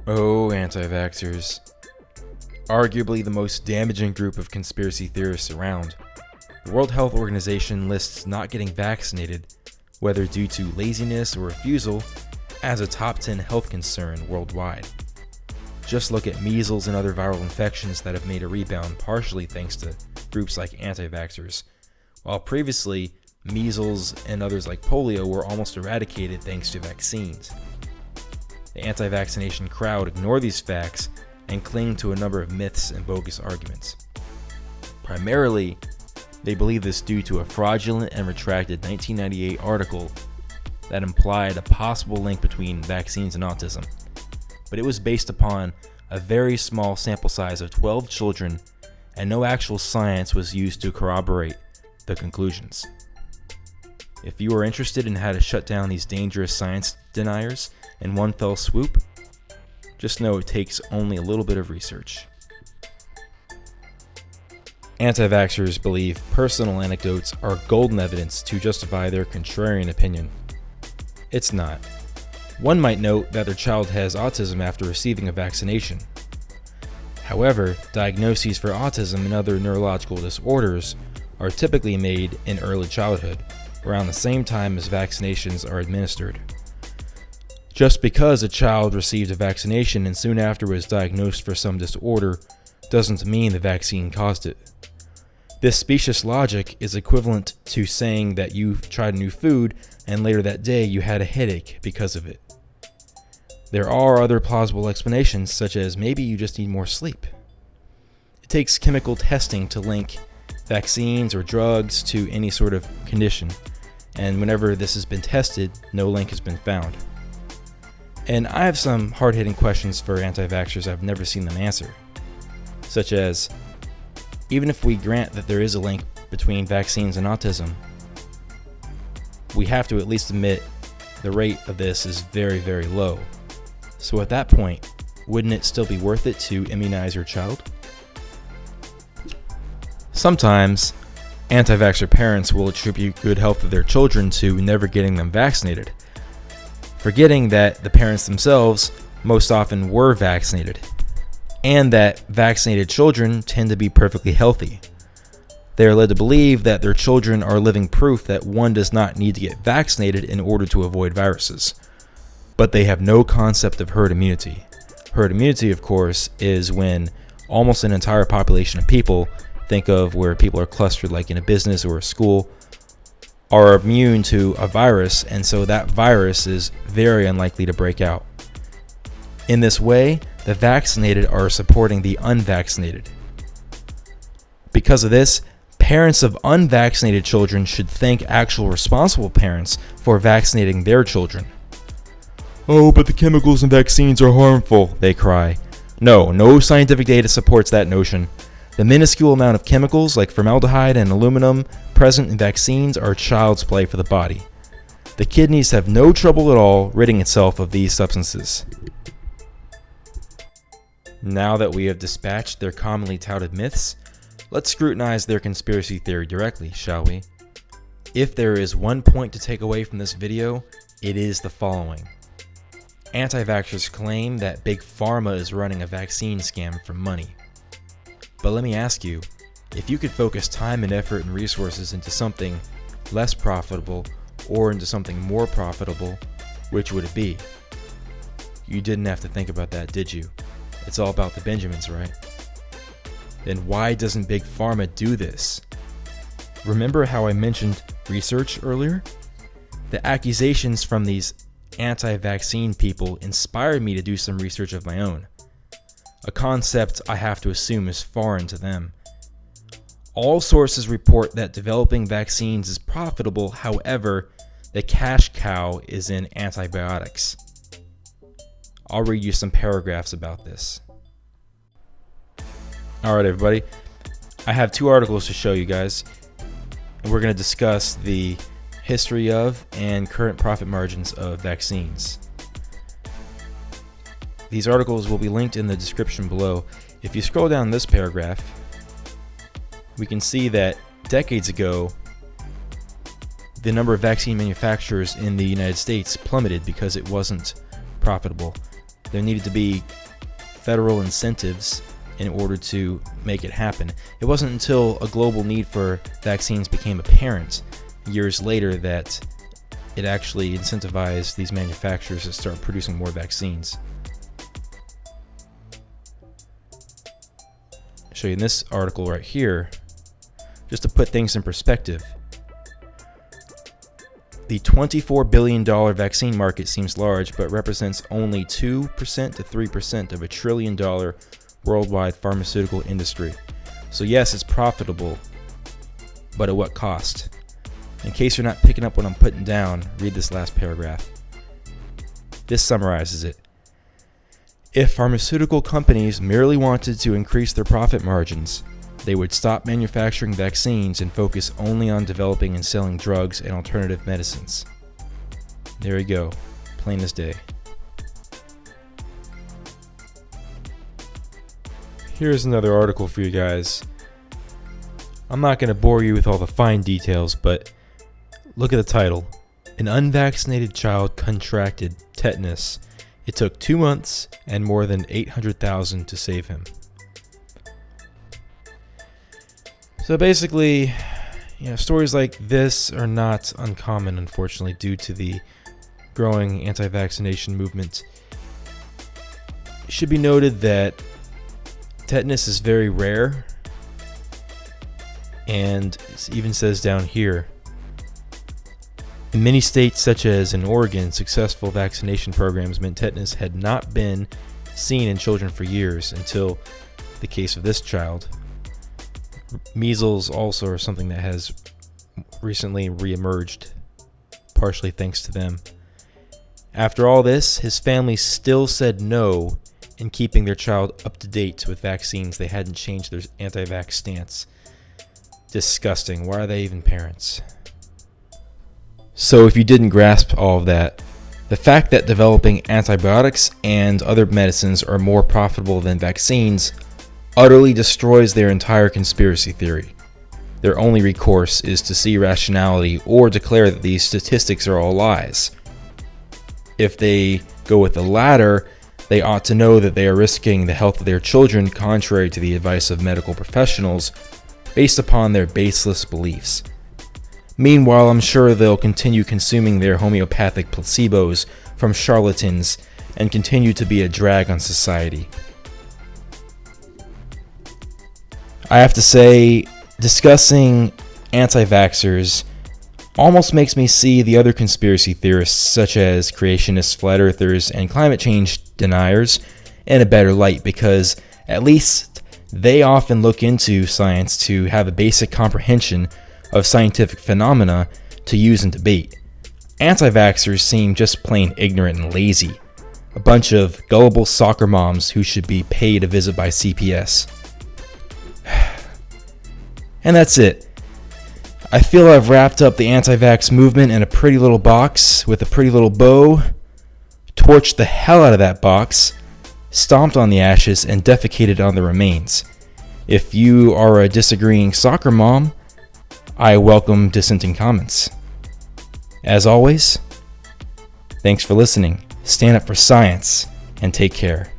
Oh, anti-vaxxers. Arguably the most damaging group of conspiracy theorists around. The World Health Organization lists not getting vaccinated, whether due to laziness or refusal, as a top 10 health concern worldwide. Just look at measles and other viral infections that have made a rebound partially thanks to groups like anti-vaxxers, while previously measles and others like polio were almost eradicated thanks to vaccines. The anti-vaccination crowd ignore these facts and cling to a number of myths and bogus arguments. Primarily, they believe this due to a fraudulent and retracted 1998 article that implied a possible link between vaccines and autism, but it was based upon a very small sample size of 12 children, and no actual science was used to corroborate the conclusions. If you are interested in how to shut down these dangerous science deniers in one fell swoop, just know it takes only a little bit of research. Anti-vaxxers believe personal anecdotes are golden evidence to justify their contrarian opinion. It's not. One might note that their child has autism after receiving a vaccination. However, diagnoses for autism and other neurological disorders are typically made in early childhood, around the same time as vaccinations are administered. Just because a child received a vaccination and soon after was diagnosed for some disorder doesn't mean the vaccine caused it. This specious logic is equivalent to saying that you tried a new food and later that day you had a headache because of it. There are other plausible explanations, such as maybe you just need more sleep. It takes chemical testing to link vaccines or drugs to any sort of condition, and whenever this has been tested, no link has been found. And I have some hard-hitting questions for anti-vaxxers I've never seen them answer, such as, even if we grant that there is a link between vaccines and autism, we have to at least admit the rate of this is very, very low. So at that point, wouldn't it still be worth it to immunize your child? Sometimes, anti-vaxxer parents will attribute good health of their children to never getting them vaccinated, forgetting that the parents themselves most often were vaccinated, and that vaccinated children tend to be perfectly healthy. They are led to believe that their children are living proof that one does not need to get vaccinated in order to avoid viruses. But they have no concept of herd immunity. Herd immunity, of course, is when almost an entire population of people, think of where people are clustered like in a business or a school, are immune to a virus, and so that virus is very unlikely to break out. In this way, the vaccinated are supporting the unvaccinated. Because of this, parents of unvaccinated children should thank actual responsible parents for vaccinating their children. "Oh, but the chemicals in vaccines are harmful," they cry. No scientific data supports that notion. The minuscule amount of chemicals like formaldehyde and aluminum present in vaccines are child's play for the body. The kidneys have no trouble at all ridding itself of these substances. Now that we have dispatched their commonly touted myths, let's scrutinize their conspiracy theory directly, shall we? If there is one point to take away from this video, it is the following. Anti-vaxxers claim that Big Pharma is running a vaccine scam for money. But let me ask you, if you could focus time and effort and resources into something less profitable or into something more profitable, which would it be? You didn't have to think about that, did you? It's all about the Benjamins, right? Then why doesn't Big Pharma do this? Remember how I mentioned research earlier? The accusations from these anti-vaccine people inspired me to do some research of my own, a concept I have to assume is foreign to them. All sources report that developing vaccines is profitable, however, the cash cow is in antibiotics. I'll read you some paragraphs about this. Alright everybody, I have two articles to show you guys, and we're going to discuss the history of and current profit margins of vaccines. These articles will be linked in the description below. If you scroll down this paragraph, we can see that decades ago, the number of vaccine manufacturers in the United States plummeted because it wasn't profitable. There needed to be federal incentives in order to make it happen. It wasn't until a global need for vaccines became apparent years later that it actually incentivized these manufacturers to start producing more vaccines. I'll show you in this article right here, just to put things in perspective. The $24 billion vaccine market seems large, but represents only 2% to 3% of $1 trillion worldwide pharmaceutical industry. So yes, it's profitable, but at what cost? In case you're not picking up what I'm putting down, read this last paragraph. This summarizes it. If pharmaceutical companies merely wanted to increase their profit margins, they would stop manufacturing vaccines and focus only on developing and selling drugs and alternative medicines. There you go, plain as day. Here's another article for you guys. I'm not going to bore you with all the fine details, but look at the title. An unvaccinated child contracted tetanus. It took 2 months and more than $800,000 to save him. So basically, stories like this are not uncommon, unfortunately, due to the growing anti-vaccination movement. It should be noted that tetanus is very rare, and it even says down here, in many states such as in Oregon, successful vaccination programs meant tetanus had not been seen in children for years until the case of this child. Measles also are something that has recently reemerged, partially thanks to them. After all this, his family still said no in keeping their child up to date with vaccines. They hadn't changed their anti-vax stance. Disgusting. Why are they even parents? So if you didn't grasp all of that, the fact that developing antibiotics and other medicines are more profitable than vaccines utterly destroys their entire conspiracy theory. Their only recourse is to see rationality or declare that these statistics are all lies. If they go with the latter, they ought to know that they are risking the health of their children contrary to the advice of medical professionals based upon their baseless beliefs. Meanwhile, I'm sure they'll continue consuming their homeopathic placebos from charlatans and continue to be a drag on society. I have to say, discussing anti-vaxxers almost makes me see the other conspiracy theorists, such as creationists, flat earthers, and climate change deniers, in a better light, because at least they often look into science to have a basic comprehension of scientific phenomena to use in debate. Anti-vaxxers seem just plain ignorant and lazy, a bunch of gullible soccer moms who should be paid a visit by CPS. And that's it. I feel I've wrapped up the anti-vax movement in a pretty little box with a pretty little bow, torched the hell out of that box, stomped on the ashes, and defecated on the remains. If you are a disagreeing soccer mom, I welcome dissenting comments. As always, thanks for listening. Stand up for science and take care.